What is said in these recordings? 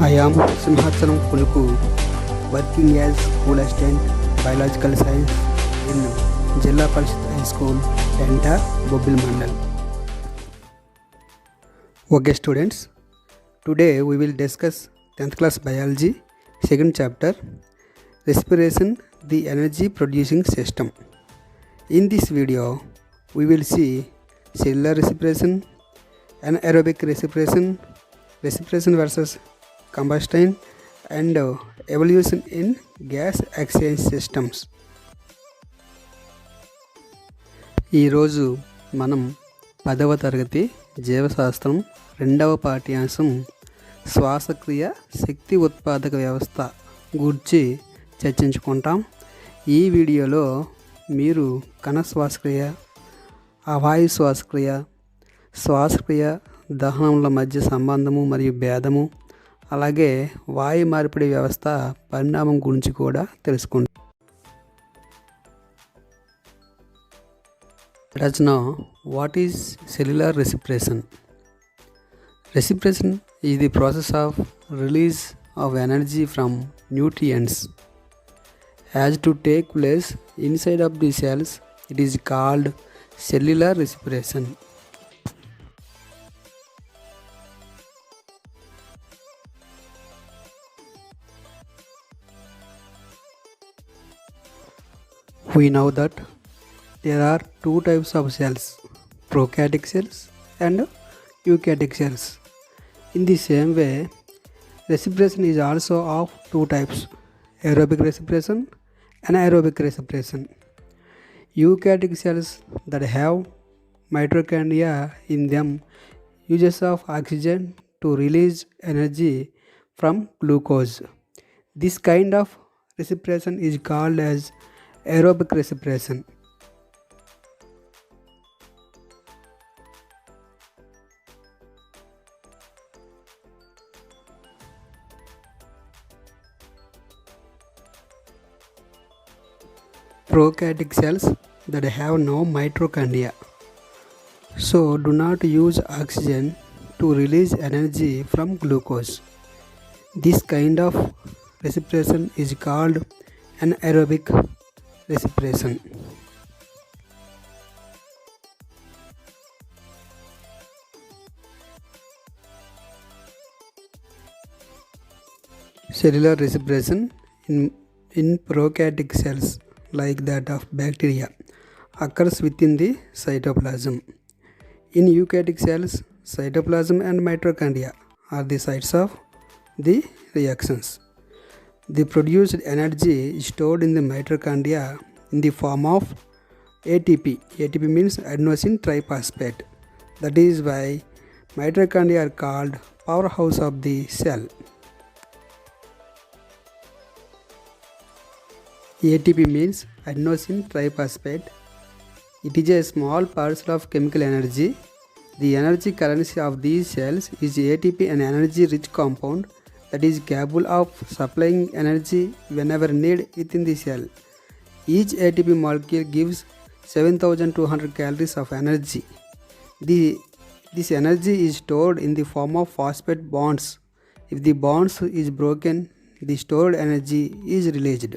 I am Simhachalam Kuluku, working as school assistant biological science in Jilla Parishad High School, Penta, Bobbil Mandal. Okay students, today we will discuss 10th class biology, second chapter, respiration, the energy producing system. In this video, we will see cellular respiration, anaerobic respiration, respiration versus combustion, and evolution in gas exchange systems. ఈరోజు మనం 10వ తరగతి జీవశాస్త్రం 2వ పాఠ్యాంశం శ్వాసక్రియ శక్తి ఉత్పాదక వ్యవస్థ గురించి చర్చించుకుంటాం. ఈ వీడియోలో మీరు కణ శ్వాసక్రియ, అవాయు శ్వాసక్రియ, శ్వాసక్రియ దహనముల మధ్య సంబంధము మరియు భేదము, అలాగే వాయు మార్పిడి వ్యవస్థ పరిణామం గురించి కూడా తెలుసుకుంటాం. Let us know what is cellular respiration. Respiration is the process of release of energy from nutrients as to take place inside of the cells. It is called cellular respiration. We know that there are two types of cells, prokaryotic cells and eukaryotic cells. In the same way, respiration is also of two types, aerobic respiration and anaerobic respiration. Eukaryotic cells that have mitochondria in them uses of oxygen to release energy from glucose. This kind of respiration is called as aerobic respiration. Prokaryotic cells that have no mitochondria, so do not use oxygen to release energy from glucose. This kind of respiration is called anaerobic respiration. Cellular respiration in prokaryotic cells, like that of bacteria, occurs within the cytoplasm. In eukaryotic cells, cytoplasm and mitochondria are the sites of the reactions. The produced energy is stored in the mitochondria in the form of ATP. ATP means adenosine triphosphate. That is why mitochondria are called powerhouse of the cell. ATP means adenosine triphosphate. It is a small parcel of chemical energy. The energy currency of these cells is ATP, an energy-rich compound that is capable of supplying energy whenever needed within the cell. Each ATP molecule gives 7,200 calories of energy. This energy is stored in the form of phosphate bonds. If the bonds is broken, the stored energy is released.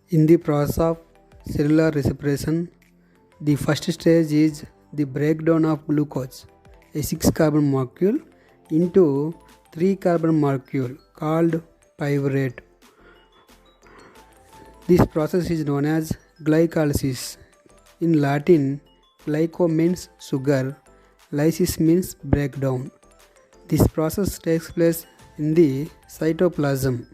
In the process of cellular respiration, the first stage is the breakdown of glucose, a 6-carbon molecule, into 3-carbon molecule called pyruvate. This process is known as glycolysis. In Latin, glyco means sugar, lysis means breakdown. This process takes place in the cytoplasm.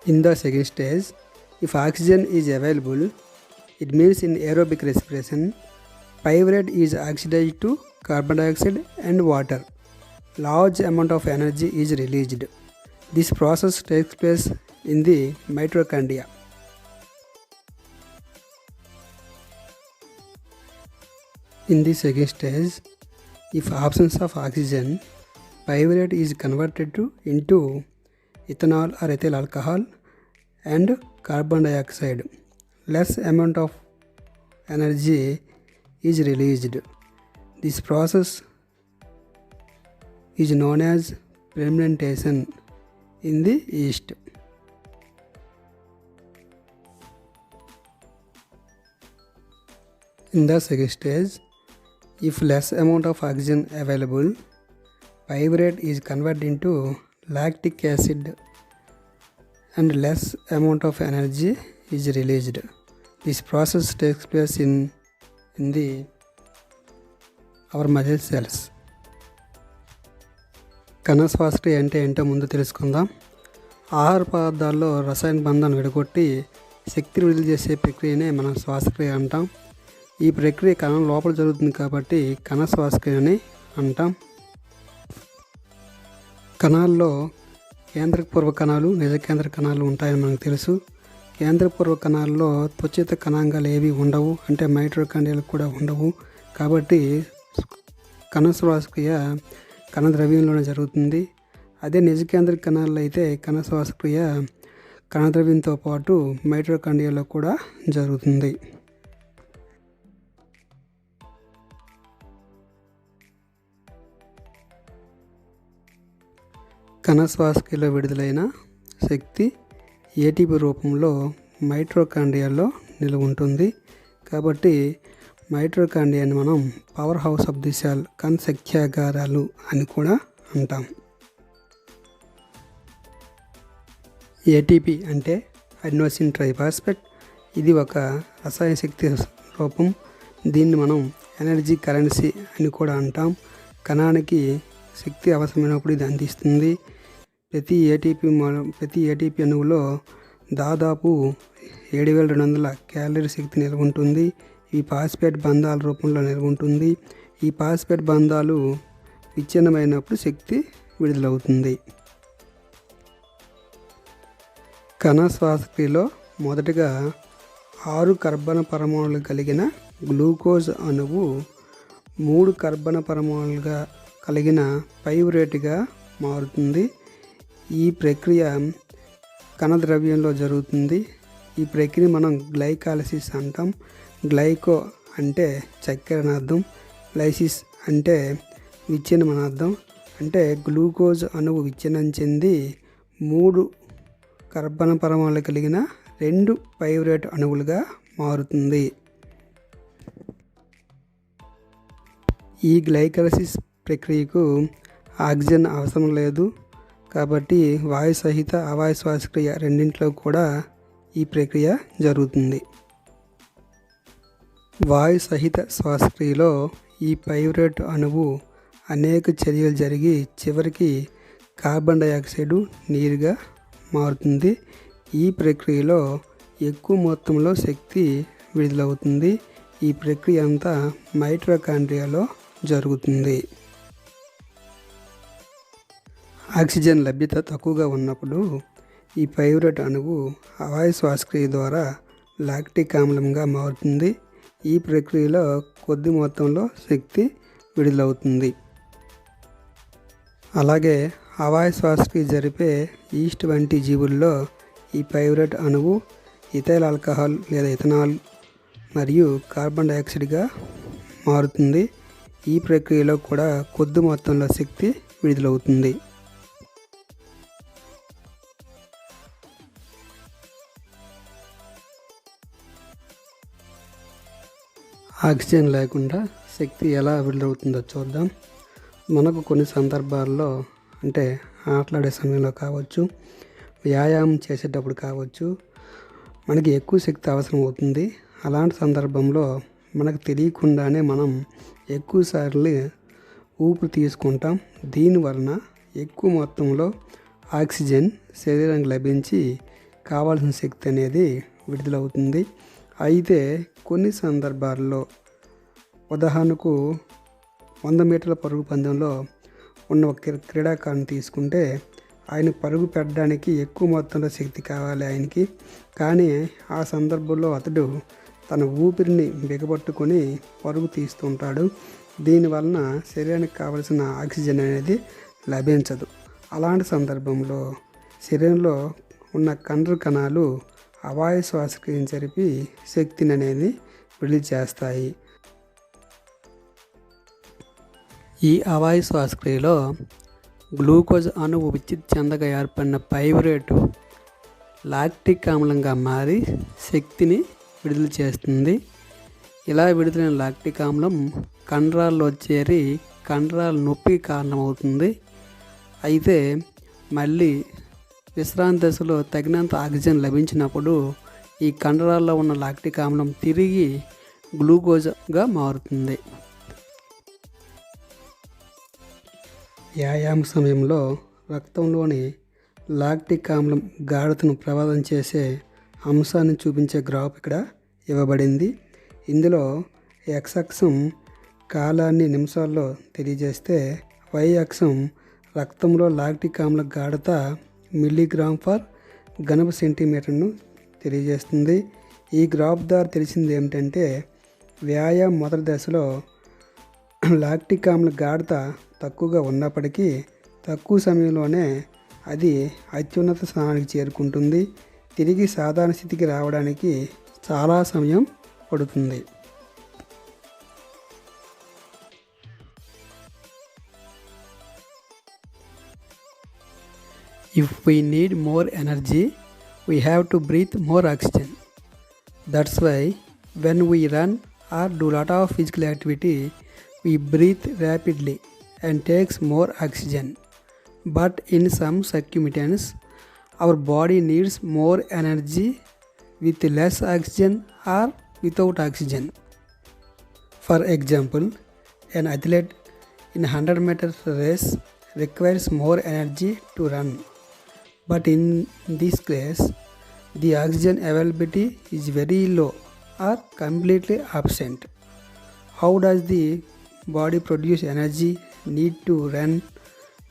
In the second stage, if oxygen is available, it means in aerobic respiration, pyruvate is oxidized to carbon dioxide and water. Large amount of energy is released. This process takes place in the mitochondria. In the second stage, if absence of oxygen, pyruvate is converted into ethanol or ethyl alcohol and carbon dioxide. Less amount of energy is released. This process is known as fermentation in the yeast. In the second stage, if less amount of oxygen available, pyruvate is converted into lactic acid and less amount of energy is released. This process takes place in our muscle cells. కణ శ్వాసక్రియ అంటే ఏంటో ముందు తెలుసుకుందాం. ఆహార పదార్థాల్లో రసాయన బంధాన్ని విడగొట్టి శక్తిని విడుదల చేసే ప్రక్రియనే మనం శ్వాసక్రియ అంటాం. ఈ ప్రక్రియ కణం లోపల జరుగుతుంది కాబట్టి కణ శ్వాసక్రియ అని అంటాం. కణాల్లో కేంద్రపూర్వ కణాలు, నిజ కేంద్ర కణాలు ఉంటాయని మనకు తెలుసు. కేంద్రపూర్వ కణాల్లో త్వచిత కణాంగాలు ఏవి ఉండవు, అంటే మైటోకాండ్రియాలు కూడా ఉండవు. కాబట్టి కణ శ్వాసక్రియ కణ ద్రవ్యంలోనే జరుగుతుంది. అదే నిజ కేంద్ర కణాల్లో అయితే కణ శ్వాసక్రియ కణ ద్రవ్యంతో పాటు మైటోకాండ్రియాలో కూడా జరుగుతుంది. కణ శ్వాసక్రియలో విడుదలైన శక్తి ఏటీపీ రూపంలో మైటోకాండ్రియాలో నిల్వ ఉంటుంది. కాబట్టి మైటోకాండ్రియాని మనం power house of the cell, కణ శక్త్యాగారాలు అని కూడా అంటాం. ఏటీపీ అంటే అడినోసిన్ ట్రైఫాస్ఫేట్. ఇది ఒక రసాయన శక్తి రూపం. దీన్ని మనం ఎనర్జీ కరెన్సీ అని కూడా అంటాం. కణానికి శక్తి అవసరమైనప్పుడు ఇది అందిస్తుంది. ప్రతి ఏటీపీ అణువులో దాదాపు 7200 క్యాలరీ శక్తి నిల్వ ఉంటుంది. ఈ ఫాస్ఫేట్ బంధాల రూపంలో నిల్వ ఉంటుంది. ఈ ఫాస్ఫేట్ బంధాలు విచ్ఛిన్నమైనప్పుడు శక్తి విడుదలవుతుంది. కణ శ్వాసక్రియలో మొదటగా 6 కర్బన పరమాణువులు కలిగిన గ్లూకోజ్ అణువు 3 కర్బన పరమాణువులుగా కలిగిన పైరువేట్గా మారుతుంది. ఈ ప్రక్రియ కణద్రవ్యంలో జరుగుతుంది. ఈ ప్రక్రియ మనం గ్లైకాలసిస్ అంటాం. గ్లైకో అంటే చక్కెర అని అర్థం, లైసిస్ అంటే విచ్ఛిన్నం అని అర్థం. అంటే గ్లూకోజ్ అణువు విచ్ఛిన్నం చెంది 3 కర్బన పరమాణువులు కలిగిన 2 పైరువేట్ అణువులుగా మారుతుంది. ఈ గ్లైకాలసిస్ ప్రక్రియకు ఆక్సిజన్ అవసరం లేదు. కాబట్టి వాయు సహిత అవాయు శ్వాసక్రియ రెండింటిలో కూడా ఈ ప్రక్రియ జరుగుతుంది. వాయు సహిత శ్వాసక్రియలో ఈ పైరువేట్ అణువు అనేక చర్యలు జరిగి చివరికి కార్బన్ డయాక్సైడ్ నీరుగా మారుతుంది. ఈ ప్రక్రియలో ఎక్కువ మొత్తంలో శక్తి విడుదలవుతుంది. ఈ ప్రక్రియ అంతా మైటోకాండ్రియాలో జరుగుతుంది. ఆక్సిజన్ లభ్యత తక్కువగా ఉన్నప్పుడు ఈ పైరువేట్ అణువు అవాయు శ్వాసక్రియ ద్వారా లాక్టిక్ ఆమ్లంగా మారుతుంది. ఈ ప్రక్రియలో కొద్ది మొత్తంలో శక్తి విడుదలవుతుంది. అలాగే అవాయు శ్వాసక్రియ జరిపే ఈస్ట్ వంటి జీవుల్లో ఈ పైరువేట్ అణువు ఇథైల్ ఆల్కహాల్ లేదా ఇథనాల్ మరియు కార్బన్ డయాక్సైడ్గా మారుతుంది. ఈ ప్రక్రియలో కూడా కొద్ది మొత్తంలో శక్తి విడుదలవుతుంది. ఆక్సిజన్ లేకుండా శక్తి ఎలా విడుదలవుతుందో చూద్దాం. మనకు కొన్ని సందర్భాల్లో, అంటే ఆటలాడే సమయంలో కావచ్చు, వ్యాయామం చేసేటప్పుడు కావచ్చు, మనకి ఎక్కువ శక్తి అవసరం అవుతుంది. అలాంటి సందర్భంలో మనకు తెలియకుండానే మనం ఎక్కువసార్లు ఊపిరి తీసుకుంటాం. దీనివలన ఎక్కువ మొత్తంలో ఆక్సిజన్ శరీరానికి లభించి కావాల్సిన శక్తి అనేది విడుదలవుతుంది. అయితే కొన్ని సందర్భాల్లో, ఉదాహరణకు 100 మీటర్ల పరుగు పందెంలో ఉన్న ఒక క్రీడాకారుని తీసుకుంటే ఆయన పరుగు పెట్టడానికి ఎక్కువ మొత్తంలో శక్తి కావాలి ఆయనకి. కానీ ఆ సందర్భంలో అతడు తన ఊపిరిని బిగబట్టుకొని పరుగు తీస్తుంటాడు. దీనివలన శరీరానికి కావలసిన ఆక్సిజన్ అనేది లభించదు. అలాంటి సందర్భంలో శరీరంలో ఉన్న కండర కణాలు అవాయు శ్వాసక్రియను జరిపి శక్తిని అనేది విడుదల చేస్తాయి. ఈ అవాయు శ్వాసక్రియలో గ్లూకోజ్ అణువు విద్యుత్ చెందగా ఏర్పడిన పైరువేటు లాక్టిక్ ఆమ్లంగా మారి శక్తిని విడుదల చేస్తుంది. ఇలా విడుదలైన లాక్టిక్ ఆమ్లం కండరాల్లో చేరి కండరాల నొప్పికి కారణమవుతుంది. అయితే మళ్ళీ విశ్రాంతి దశలో తగినంత ఆక్సిజన్ లభించినప్పుడు ఈ కండరాల్లో ఉన్న లాక్టిక్ ఆమ్లం తిరిగి గ్లూకోజ్గా మారుతుంది. వ్యాయామ సమయంలో రక్తంలోని లాక్టిక్ ఆమ్లం గాఢతను ప్రభావితం చేసే అంశాన్ని చూపించే గ్రాఫ్ ఇక్కడ ఇవ్వబడింది. ఇందులో x అక్షం కాలాన్ని నిమిషాల్లో తెలియజేస్తే y అక్షం రక్తంలో లాక్టిక్ ఆమ్ల గాఢత మిల్లీగ్రామ్ పర్ ఘనపు సెంటీమీటర్ను తెలియజేస్తుంది. ఈ గ్రాఫ్ ద్వారా తెలిసింది ఏమిటంటే వ్యాయామం మొదటి దశలో లాక్టిక్ ఆమ్ల గాఢత తక్కువగా ఉన్నప్పటికీ తక్కువ సమయంలోనే అది అత్యున్నత స్థానానికి చేరుకుంటుంది. తిరిగి సాధారణ స్థితికి రావడానికి చాలా సమయం పడుతుంది. If we need more energy, we have to breathe more oxygen. That's why when we run or do lot of physical activity, we breathe rapidly and takes more oxygen. But in some circumstances, our body needs more energy with less oxygen or without oxygen. For example, an athlete in 100-meter race requires more energy to run. But in this case, the oxygen availability is very low or completely absent. How does the body produce energy need to run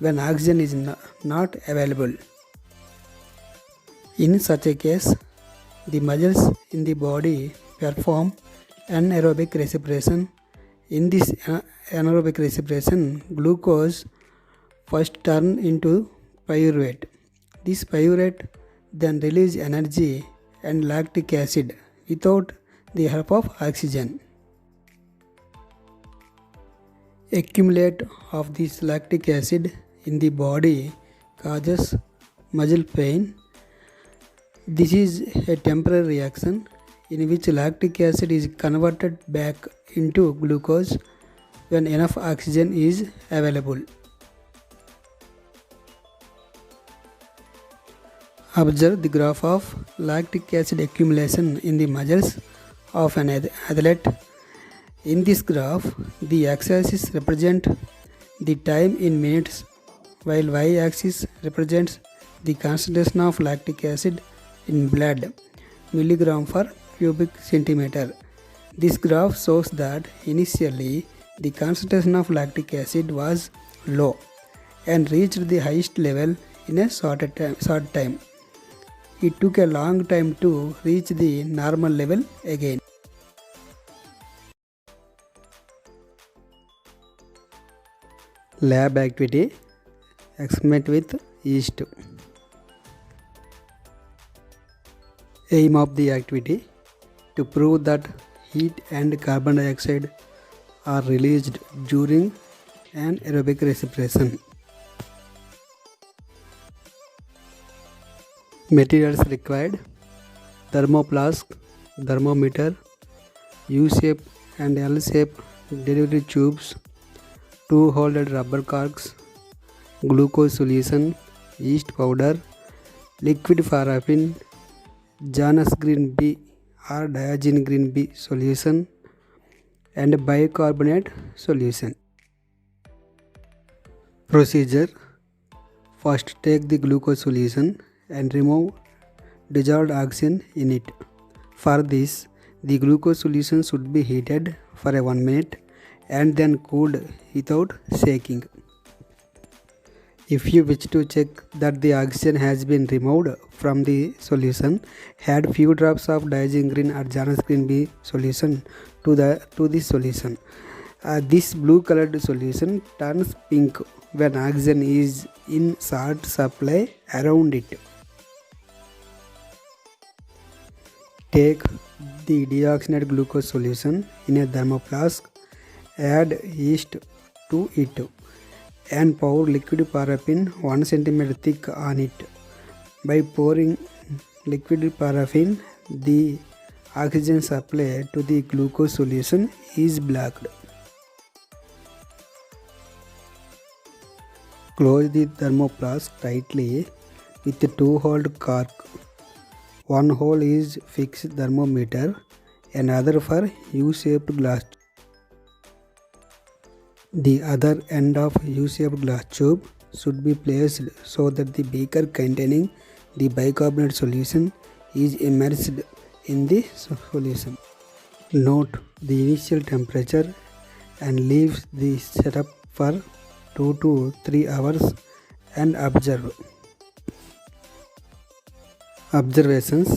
when oxygen is not available? In such a case, the muscles in the body perform anaerobic respiration. In this anaerobic respiration, glucose first turn into pyruvate. This pyruvate then release energy and lactic acid without the help of oxygen. Accumulate of this lactic acid in the body causes muscle pain. This is a temporary reaction in which lactic acid is converted back into glucose when enough oxygen is available. Observe the graph of lactic acid accumulation in the muscles of an athlete. In this graph, the x-axis represents the time in minutes, while y-axis represents the concentration of lactic acid in blood, milligram per cubic centimeter. This graph shows that initially the concentration of lactic acid was low and reached the highest level in a short time. It took a long time to reach the normal level again. Lab activity: experiment with yeast. Aim of the activity: to prove that heat and carbon dioxide are released during anaerobic respiration. Materials required: thermoplask, thermometer, U-shape and L-shape delivery tubes, 2 holded rubber corks, glucose solution, yeast powder, liquid paraffin, Janus green B or Diogen green B solution and bicarbonate solution. Procedure: first take the glucose solution and remove dissolved oxygen in it. For this, the glucose solution should be heated for 1 minute and then cooled without shaking. If you wish to check that the oxygen has been removed from the solution, add few drops of Diogen green or Janus green B solution to this solution. This blue colored solution turns pink when oxygen is in short supply around it. Take the deoxygenated glucose solution in a thermoflask, add yeast to it, and pour liquid paraffin 1 cm thick on it. By pouring liquid paraffin, the oxygen supply to the glucose solution is blocked. Close the thermoflask tightly with a 2-hole cork. One hole is fixed thermometer and other for U-shaped glass. The other end of U-shaped glass tube should be placed so that the beaker containing the bicarbonate solution is immersed in the solution. Note the initial temperature and leave the setup for 2 to 3 hours and observe. Observations.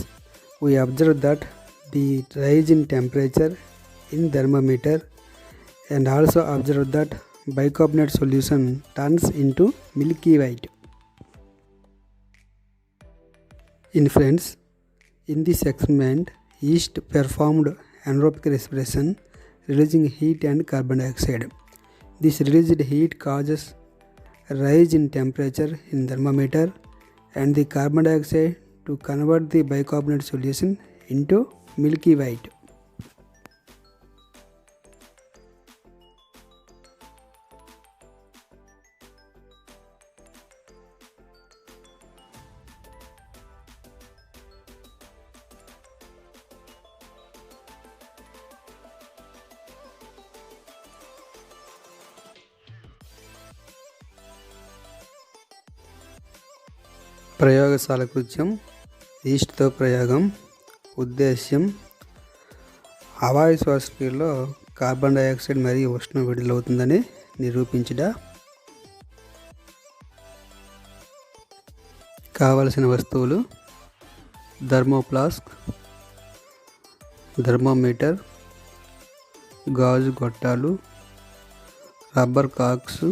We observe that the rise in temperature in thermometer and also observe that bicarbonate solution turns into milky white. Inference. In this experiment, yeast performed anaerobic respiration, releasing heat and carbon dioxide. This released heat causes a rise in temperature in thermometer and the carbon dioxide to convert the bicarbonate solution into milky white. ప్రయోగశాల కృత్యం ఈస్ట్తో ప్రయోగం. ఉద్దేశ్యం Hawaii శ్వాసక్రియలో carbon dioxide మరియు ఉష్ణం విడుదలవుతుందని నిరూపించుట. కావలసిన వస్తువులు: థర్మోఫ్లాస్క్, thermometer, గాజు గొట్టాలు, rubber Cox.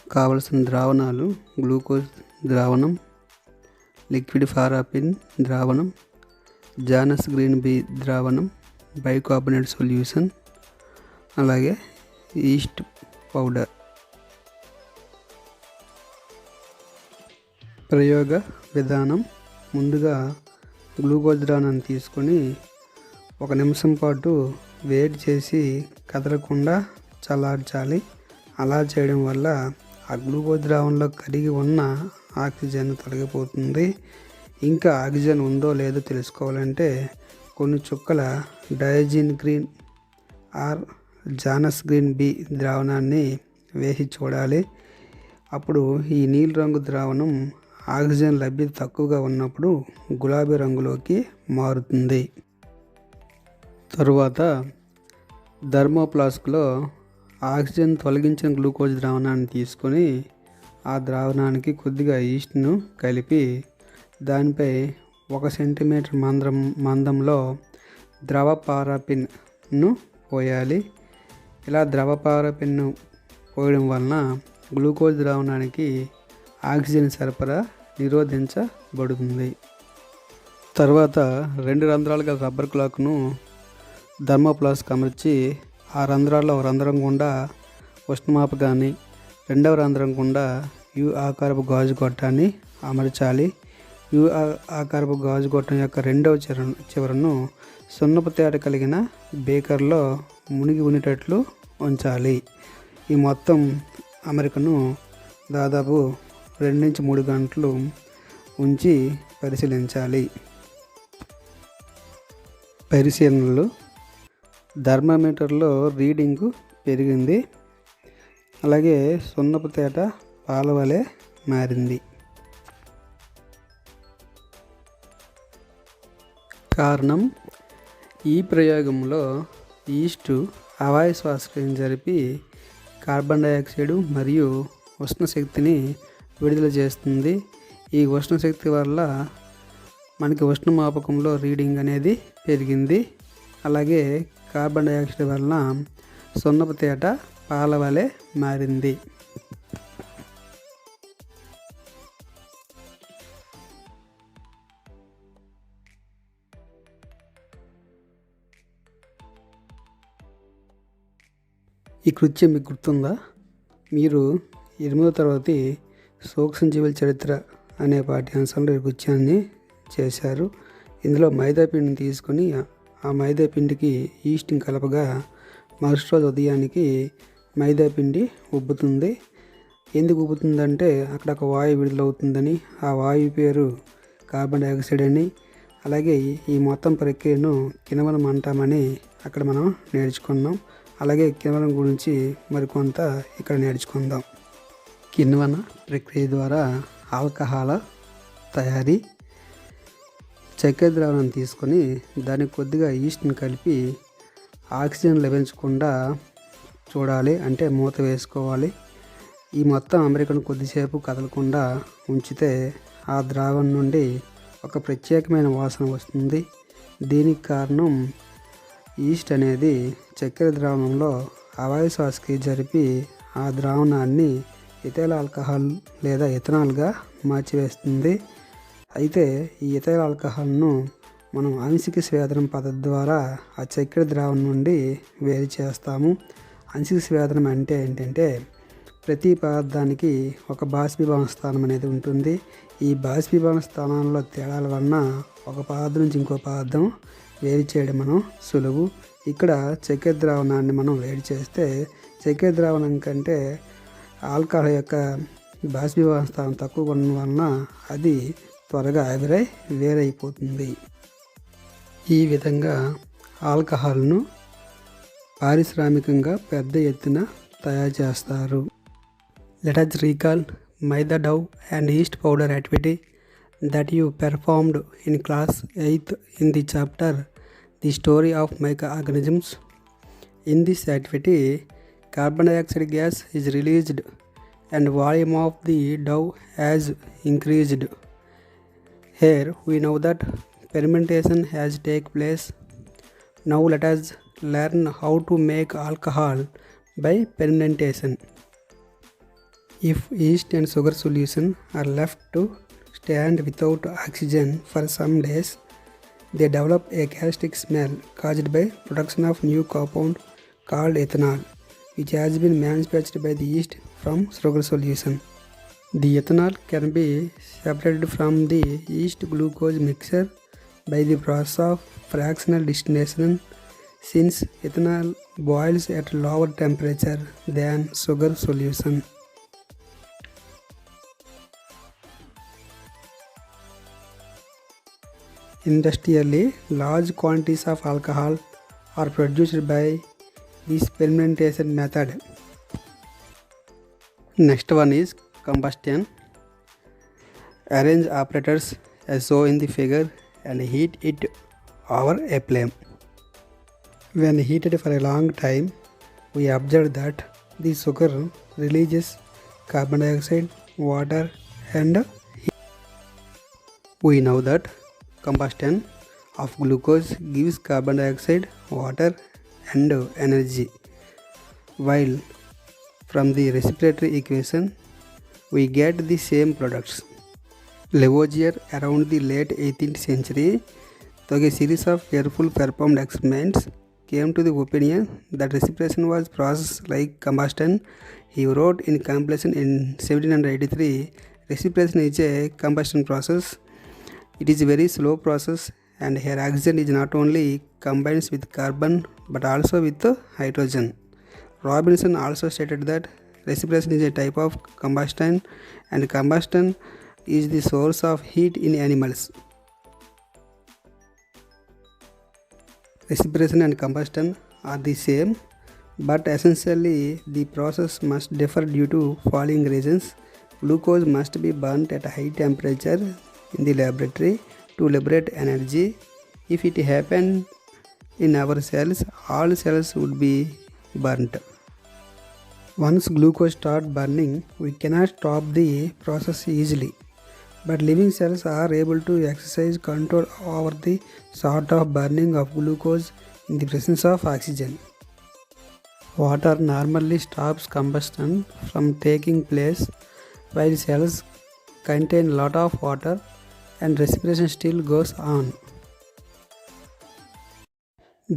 కావలసిన ద్రావణాలు: గ్లూకోజ్ ద్రావణం, లిక్విడ్ పారాఫిన్ ద్రావణం, జానస్ గ్రీన్ బీ ద్రావణం, బైకార్బోనేట్ సొల్యూషన్, అలాగే ఈస్ట్ పౌడర్. ప్రయోగ విధానం: ముందుగా గ్లూకోజ్ ద్రావణాన్ని తీసుకొని 1 నిమిషం పాటు వేడి చేసి కదలకుండా చల్లార్చాలి. అలా చేయడం వల్ల ఆ గ్లూకోజ్ ద్రావణంలో కరిగి ఉన్న ఆక్సిజన్ తొలగిపోతుంది. ఇంకా ఆక్సిజన్ ఉందో లేదో తెలుసుకోవాలంటే కొన్ని చుక్కల diazine green or Janus green B ద్రావణాన్ని వేసి చూడాలి. అప్పుడు ఈ నీలి రంగు ద్రావణం ఆక్సిజన్ లభ్యత తక్కువగా ఉన్నప్పుడు గులాబీ రంగులోకి మారుతుంది. తరువాత థర్మోఫ్లాస్క్లో ఆక్సిజన్ తొలగించిన గ్లూకోజ్ ద్రావణాన్ని తీసుకొని ఆ ద్రావణానికి కొద్దిగా ఈస్ట్ను కలిపి దానిపై 1 సెంటీమీటర్ మందంలో ద్రవ పారాఫిన్ను పోయాలి. ఇలా ద్రవ పారాఫిన్ను పోయడం వలన గ్లూకోజ్ ద్రావణానికి ఆక్సిజన్ సరఫరా నిరోధించబడుతుంది. తర్వాత 2 రంధ్రాలు గల రబ్బర్ క్లాక్ను థర్మోఫ్లాస్క్ అమర్చి ఆ రంధ్రాల్లో ఒక రంధ్రం గుండా ఉష్ణమాపకాన్ని, రెండవ రంధ్రం గుండా యు ఆకారపు గాజు గొట్టాన్ని అమర్చాలి. యు ఆకారపు గాజు గొట్టం యొక్క రెండవ చివరను సున్నపు తేట కలిగిన బేకర్లో మునిగి ఉండేటట్లు ఉంచాలి. ఈ మొత్తం అమరికను దాదాపు 2 నుంచి 3 గంటలు ఉంచి పరిశీలించాలి. పరిశీలనలు: థర్మామీటర్లో రీడింగు పెరిగింది, అలాగే సున్నపు తేట పాల వలె మారింది. కారణం: ఈ ప్రయోగంలో ఈస్ట్ హవాయి శ్వాసక్రియను జరిపి కార్బన్ డైఆక్సైడ్ మరియు ఉష్ణశక్తిని విడుదల చేస్తుంది. ఈ ఉష్ణశక్తి వల్ల మనకి ఉష్ణమాపకంలో రీడింగ్ అనేది పెరిగింది. అలాగే కార్బన్ డైఆక్సైడ్ వలన సున్నపు తేట పాల వలె మారింది. ఈ కృత్యం మీకు గుర్తుందా? మీరు 8వ తరగతి సూక్ష్మజీవుల చరిత్ర అనే పాఠ్యాంశంలో ఈ కృత్యాన్ని చేశారు. ఇందులో మైదా పిండిని తీసుకొని ఆ మైదా పిండికి ఈస్ట్ని కలపగా మరుసటి రోజు ఉదయానికి మైదా పిండి ఉబ్బుతుంది. ఎందుకు ఉబ్బుతుందంటే అక్కడ ఒక వాయువు విడుదలవుతుందని, ఆ వాయువు పేరు కార్బన్ డైఆక్సైడ్ అని, అలాగే ఈ మొత్తం ప్రక్రియను కిణవనం అంటామని అక్కడ మనం నేర్చుకున్నాం. అలాగే కిణవనం గురించి మరికొంత ఇక్కడ నేర్చుకుందాం. కిణవన ప్రక్రియ ద్వారా ఆల్కహాల్ తయారీ. చక్కెర ద్రావణాన్ని తీసుకొని దానికి కొద్దిగా ఈస్ట్ని కలిపి ఆక్సిజన్ లభించకుండా చూడాలి, అంటే మూత వేసుకోవాలి. ఈ మొత్తం అమరికను కొద్దిసేపు కదలకుండా ఉంచితే ఆ ద్రావణం నుండి ఒక ప్రత్యేకమైన వాసన వస్తుంది. దీనికి కారణం ఈస్ట్ అనేది చక్కెర ద్రావణంలో అవాయు శ్వాసకి జరిపి ఆ ద్రావణాన్ని ఇథైల్ ఆల్కహాల్ లేదా ఇథనాల్గా మార్చివేస్తుంది. అయితే ఈ ఇథైల్ ఆల్కహాల్ను మనం ఆంశిక స్వేదనం పద్ధతి ద్వారా ఆ చక్కెర ద్రావణం నుండి వేరు చేస్తాము. ఆంశిక స్వేదనం అంటే ఏంటంటే ప్రతి పదార్థానికి ఒక బాష్పీభవన స్థానం అనేది ఉంటుంది. ఈ బాష్పీభవన స్థానాల్లో తేడాల వలన ఒక పదార్థం నుంచి ఇంకో పదార్థం వేరు చేయడం మనం సులువు. ఇక్కడ చక్కెర ద్రావణాన్ని మనం వేడి చేస్తే చక్కెర ద్రావణం కంటే ఆల్కహాల్ యొక్క బాష్పీభవన స్థానం తక్కువగా ఉండడం వలన అది త్వరగా ఆవిరై వేరైపోతుంది. ఈ విధంగా ఆల్కహాల్ను పారిశ్రామికంగా పెద్ద ఎత్తున తయారు చేస్తారు. Let us recall Maida dough and yeast powder activity that you performed in class 8th in the chapter The Story of Microorganisms. In this activity, carbon dioxide gas is released and volume of the dough has increased. Here we know that fermentation has taken place. Now let us learn how to make alcohol by fermentation. If yeast and sugar solution are left to stand without oxygen for some days, they develop a characteristic smell caused by production of new compound called ethanol, which has been manufactured by the yeast from sugar solution. The ethanol can be separated from the yeast glucose mixture by the process of fractional distillation, since ethanol boils at lower temperature than sugar solution. Industrially, large quantities of alcohol are produced by this fermentation method. Next one is combustion. Arrange apparatus as shown in the figure and heat it over a flame. When heated for a long time, we observe that the sugar releases carbon dioxide, water and heat. We know that combustion of glucose gives carbon dioxide, water and energy, while from the respiratory equation we get the same products. Lavoisier around the late 18th century, through a series of careful performed experiments, came to the opinion that respiration was process like combustion. He wrote in Completion in 1783, respiration is a combustion process. It is a very slow process, and here oxygen is not only combines with carbon but also with hydrogen. Robinson also stated that respiration is a type of combustion, and combustion is the source of heat in animals. Respiration and combustion are the same, but essentially the process must differ due to following reasons. Glucose must be burnt at a high temperature in the laboratory to liberate energy. If it happened in our cells, all cells would be burnt. Once glucose starts burning, we cannot stop the process easily, but living cells are able to exercise control over the sort of burning of glucose in the presence of oxygen. Water normally stops combustion from taking place, while cells contain lot of water and respiration still goes on.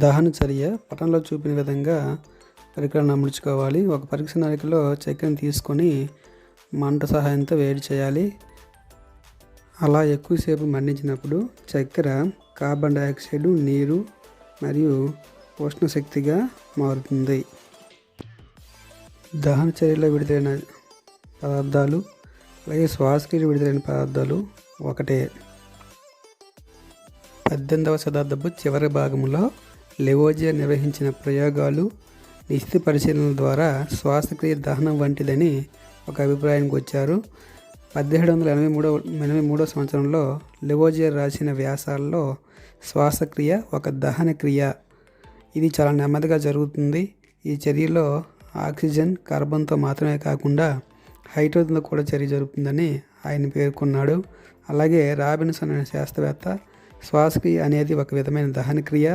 దహన చర్య పటంలో చూపిన విధంగా పరికరాన్ని అమర్చుకోవాలి. ఒక పరీక్ష నళికలో చక్కెరను తీసుకొని మంట సహాయంతో వేడి చేయాలి. అలా ఎక్కువసేపు మండించినప్పుడు చక్కెర కార్బన్ డైఆక్సైడ్, నీరు మరియు ఉష్ణశక్తిగా మారుతుంది. దహన చర్యలో విడుదలైన పదార్థాలు అలాగే శ్వాసక్రియలో విడుదలైన పదార్థాలు ఒకటే. 18వ శతాబ్దపు చివరి భాగంలో లెవోజియర్ నిర్వహించిన ప్రయోగాలు, నిశ్చిత పరిశీలనల ద్వారా శ్వాసక్రియ దహనం వంటిదని ఒక అభిప్రాయానికి వచ్చారు. 1783 సంవత్సరంలో లెవోజియర్ రాసిన వ్యాసాల్లో శ్వాసక్రియ ఒక దహన క్రియ, ఇది చాలా నెమ్మదిగా జరుగుతుంది. ఈ చర్యలో ఆక్సిజన్, కార్బన్తో మాత్రమే కాకుండా హైడ్రోజన్తో కూడా చర్య జరుగుతుందని ఆయన పేర్కొన్నాడు. అలాగే రాబిన్సన్ అనే శాస్త్రవేత్త శ్వాసక్రియ అనేది ఒక విధమైన దహన క్రియ,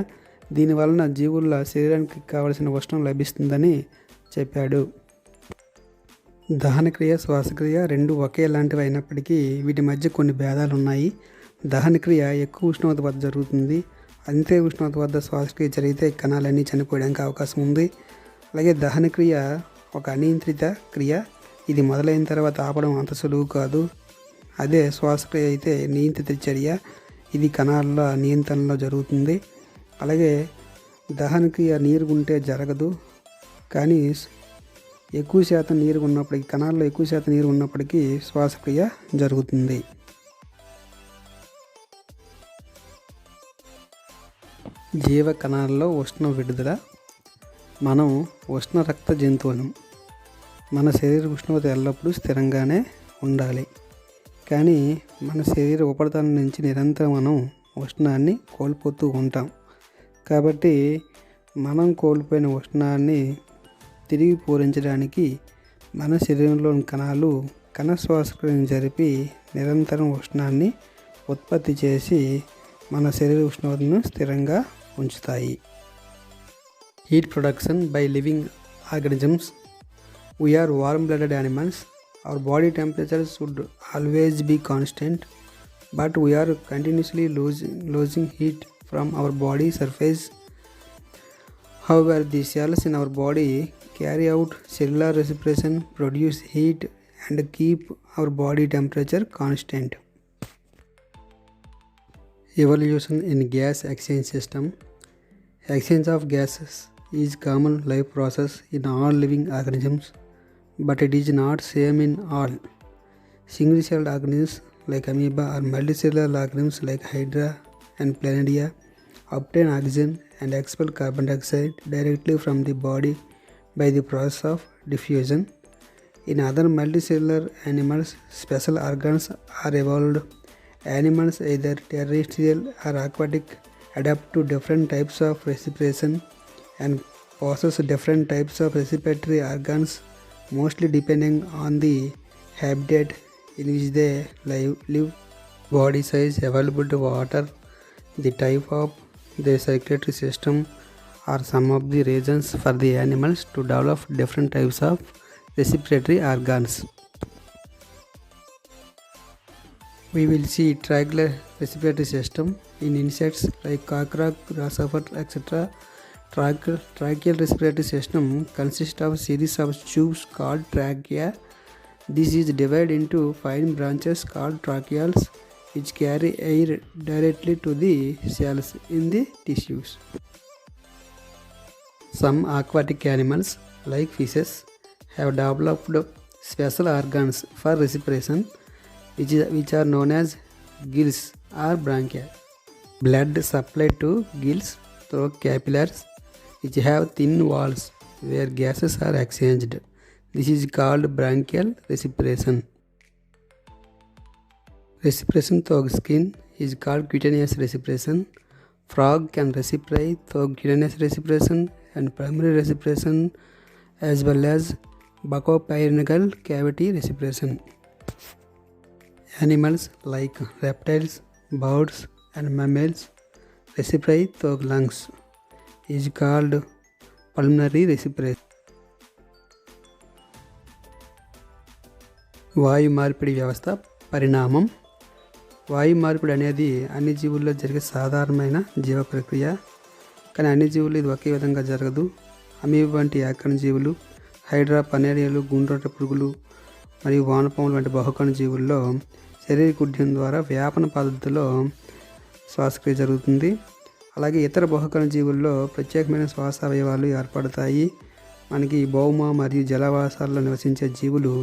దీనివలన జీవుల శరీరానికి కావలసిన ఉష్ణం లభిస్తుందని చెప్పాడు. దహనక్రియ, శ్వాసక్రియ రెండు ఒకేలాంటివి అయినప్పటికీ వీటి మధ్య కొన్ని భేదాలు ఉన్నాయి. దహనక్రియ ఎక్కువ ఉష్ణోగ్రత వద్ద జరుగుతుంది. అంతే ఉష్ణోగ్రత వద్ద శ్వాసక్రియ జరిగితే కణాలన్నీ చనిపోయడానికి అవకాశం ఉంది. అలాగే దహనక్రియ ఒక అనియంత్రిత క్రియ, ఇది మొదలైన తర్వాత ఆపడం అంత సులువు కాదు. అదే శ్వాసక్రియ అయితే నియంత్రిత చర్య, ఇది కణాల నియంత్రణలో జరుగుతుంది. అలాగే దహనక్రియ నీరు ఉంటే జరగదు, కానీ ఎక్కువ శాతం నీరు ఉన్నప్పటికీ, కణాల్లో ఎక్కువ శాతం నీరు ఉన్నప్పటికీ శ్వాసక్రియ జరుగుతుంది. జీవ కణాల్లో ఉష్ణ విడుదల. మనం ఉష్ణ రక్త జంతువులం. మన శరీర ఉష్ణోగ్రత ఎల్లప్పుడూ స్థిరంగానే ఉండాలి. కానీ మన శరీర ఉపరితలం నుంచి నిరంతరం మనం ఉష్ణాన్ని కోల్పోతూ ఉంటాం. కాబట్టి మనం కోల్పోయిన ఉష్ణాన్ని తిరిగి పూరించడానికి మన శరీరంలోని కణాలు కణ శ్వాసక్రియను జరిపి నిరంతరం ఉష్ణాన్ని ఉత్పత్తి చేసి మన శరీర ఉష్ణోగ్రతను స్థిరంగా ఉంచుతాయి. Heat production by living organisms. We are warm-blooded animals. Our body temperature should always be constant, but we are continuously losing heat from our body surface. However, the cells in our body carry out cellular respiration, produce heat, and keep our body temperature constant. Evolution in gas exchange system. Exchange of gases is common life process in all living organisms, but it is not same in all. Single-celled organisms like amoeba or multicellular organisms like hydra and planidia obtain oxygen and expel carbon dioxide directly from the body by the process of diffusion. In other multicellular animals, special organs are evolved. Animals, either terrestrial or aquatic, adapt to different types of respiration and possess different types of respiratory organs, mostly depending on the habitat in which they live. Body size, available to water, the type of their circulatory system are some of the reasons for the animals to develop different types of respiratory organs. We will see triangular respiratory system in insects like cockroach, grasshopper, etc. Tracheal respiratory system consists of a series of tubes called trachea. This is divided into fine branches called tracheals, which carry air directly to the cells in the tissues. Some aquatic animals, like fishes, have developed special organs for respiration, which are known as gills or bronchi. Blood supplied to gills through capillaries, which have thin walls where gases are exchanged. This is called bronchial respiration. Respiration through skin is called cutaneous respiration. Frog can respirate through cutaneous respiration and primary respiration, as well as buccopharyngeal cavity respiration. Animals like reptiles, birds, and mammals respirate through lungs, is called pulmonary respiration. వాయు మార్పిడి వ్యవస్థ పరిణామం. వాయు మార్పిడి అనేది అన్ని జీవుల్లో జరిగే సాధారణమైన జీవ ప్రక్రియ. కానీ అన్ని జీవుల్లో ఇది ఒకే విధంగా జరగదు. అమీబా వంటి ఏకకణ జీవులు, హైడ్రా, పనేరియలు, గుండ్రటి పురుగులు మరియు వానపాములు వంటి బహుకణ జీవుల్లో శరీర ఉద్యమం ద్వారా వ్యాపన పద్ధతిలో శ్వాసక్రియ జరుగుతుంది. అలాగే ఇతర బహుకణ జీవుల్లో ప్రత్యేకమైన శ్వాస అవయవాలు ఏర్పడతాయి. మనకి భౌమ మరియు జలవాసాల్లో నివసించే జీవులు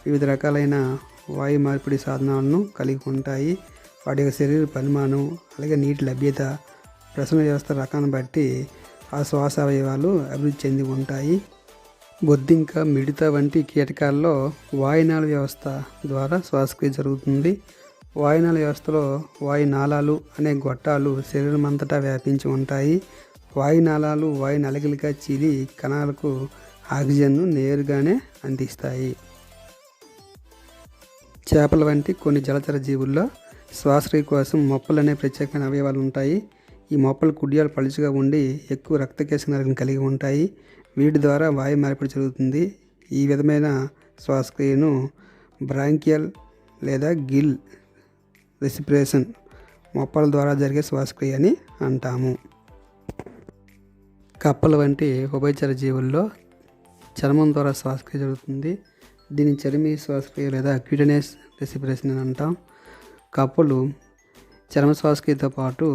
వివిధ రకాలైన వాయు మార్పిడి సాధనాలను కలిగి ఉంటాయి. వాటి యొక్క శరీర పరిమాణం, అలాగే నీటి లభ్యత, ప్రసరణ వ్యవస్థ రకాన్ని బట్టి ఆ శ్వాస అవయవాలు అభివృద్ధి చెంది ఉంటాయి. బొద్దింక, మిడత వంటి కీటకాల్లో వాయునాళ వ్యవస్థ ద్వారా శ్వాసక్రియ జరుగుతుంది. వాయునాళ వ్యవస్థలో వాయునాళాలు అనే గొట్టాలు శరీరం అంతటా వ్యాపించి ఉంటాయి. వాయునాళాలు వాయు నలికలుగా చీలి కణాలకు ఆక్సిజన్ను నేరుగానే అందిస్తాయి. చేపల వంటి కొన్ని జలచర జీవుల్లో శ్వాసక్రియ కోసం మొప్పలు అనే ప్రత్యేకమైన అవయవాలు ఉంటాయి. ఈ మొప్పలు కుడియాలు పలుచగా ఉండి ఎక్కువ రక్తకేశ నలికను కలిగి ఉంటాయి. వీటి ద్వారా వాయు మార్పిడి జరుగుతుంది. ఈ విధమైన శ్వాసక్రియను బ్రాంకియల్ లేదా గిల్ రెస్పిరేషన్ మొప్పల ద్వారా జరిగే శ్వాసక్రియ అని అంటాము. కప్పల వంటి ఉభయచర జీవుల్లో చర్మం ద్వారా శ్వాసక్రియ జరుగుతుంది. దీన్ని చర్మీ శ్వాసక్రియ లేదా క్యూటేనియస్ రెస్పిరేషన్ అని అంటాం. కప్పలు చర్మ శ్వాసక్రియతో పాటు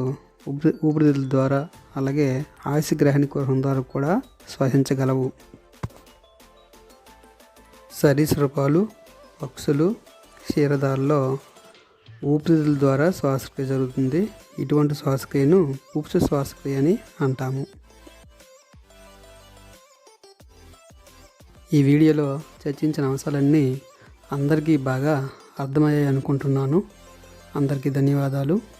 ఊపిరితిత్తుల ద్వారా, అలాగే ఆక్సిగ్రహణ కుహరం ద్వారా కూడా శ్వాసించగలవు. సరీసృపాలు, పక్షులు, క్షీరదాల్లో ఊపిరితిత్తుల ద్వారా శ్వాసక్రియ జరుగుతుంది. ఇటువంటి శ్వాసక్రియను ఉపశ శ్వాసక్రియ అని అంటాము. ఈ వీడియోలో చర్చించిన అంశాలన్నీ అందరికీ బాగా అర్థమయ్యాయి అనుకుంటున్నాను. అందరికీ ధన్యవాదాలు.